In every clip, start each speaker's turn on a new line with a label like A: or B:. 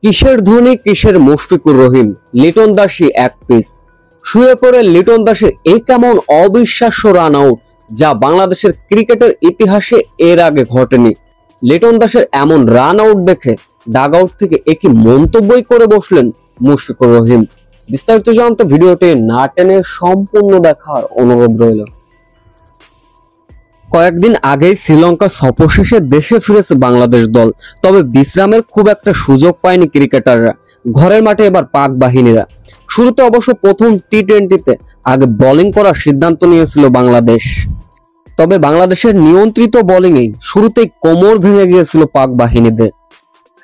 A: কিসের ধোনি কিসের মুশফিকুর রহিম, লিটন দাসই এক পিস। শুয়ে পড়ে লিটন দাসের এই কেমন অবিশ্বাস্য রান আউট, যা বাংলাদেশের ক্রিকেটের ইতিহাসে এর আগে ঘটেনি। লিটন দাসের এমন রান আউট দেখে ডাগ আউট থেকে একই মন্তব্যই করে বসলেন মুশফিকুর রহিম। বিস্তারিত জানতে ভিডিওটি না টেনে সম্পূর্ণ দেখার অনুরোধ রইল। কয়েকদিন আগেই শ্রীলঙ্কা সফর শেষে দেশে ফিরেছে বাংলাদেশ দল, তবে বিশ্রামের খুব একটা সুযোগ পায়নি ক্রিকেটাররা। ঘরের মাঠে এবার পাক বাহিনীরা। শুরুতে অবশ্য প্রথম টি-20তে আগে বোলিং করার সিদ্ধান্ত নিয়েছিল বাংলাদেশ, তবে বাংলাদেশের নিয়ন্ত্রিত বোলিংয়েই শুরুতেই কোমর ভেঙে গিয়েছিল পাক বাহিনীদের।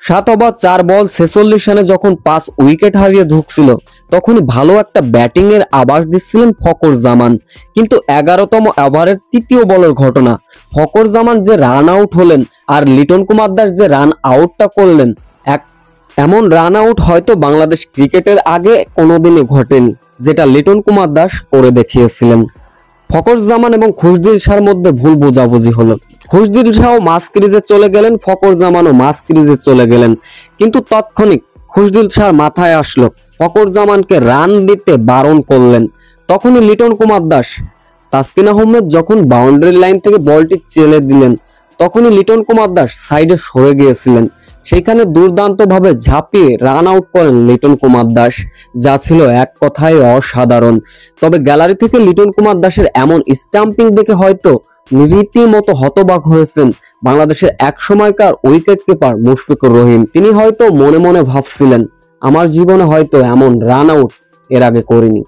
A: 7 ওভার 4 বল 46 রানে যখন 5 উইকেট হারিয়ে ঢুকছিল, তখনই ভালো একটা ব্যাটিং এর আভাস দিচ্ছিলেন ফকর জামান। কিন্তু 11তম ওভারের তৃতীয় বলের ঘটনা, ফকর জামান যে রান আউট হলেন আর লিটন কুমার দাস যে রান আউটটা করলেন, এমন রান আউট হয়তো বাংলাদেশ ক্রিকেটের আগে কোনোদিনই ঘটেনি, যেটা লিটন কুমার দাস করে দেখিয়েছিলেন। ফকর জামান এবং খুশদিল শাহর মধ্যে ভুল বোঝাবুঝি হলো। খুশদিল শাহ মাস ক্রিজে চলে গেলেন, ফকর জামানও মাস ক্রিজে চলে গেলেন। কিন্তু তৎক্ষণিক খুশদিল শাহ মাথায় আসলো, ফকর জামানকে রান দিতে বারণ করলেন। তখনই লিটন কুমার দাস, তাসকিন আহমেদ যখন বাউন্ডারি লাইন থেকে বলটি চেলে দিলেন, তখনই লিটন কুমার দাস সাইডে সরে গিয়েছিলেন। সেইখানে দুর্দান্তভাবে ঝাঁপিয়ে রান আউট করেন লিটন কুমার দাস, যা ছিল এক কথায় অসাধারণ। তবে গ্যালারি থেকে লিটন কুমার দাসের এমন স্টাম্পিং দেখে হয়তো রীতিমতো হতবাক হয়েছেন বাংলাদেশের এক সময়কার উইকেট কিপার মুশফিকুর রহিম। তিনি হয়তো মনে মনে ভাবছিলেন, আমার জীবনে হয়তো এমন রান আউট এর আগে করিনি।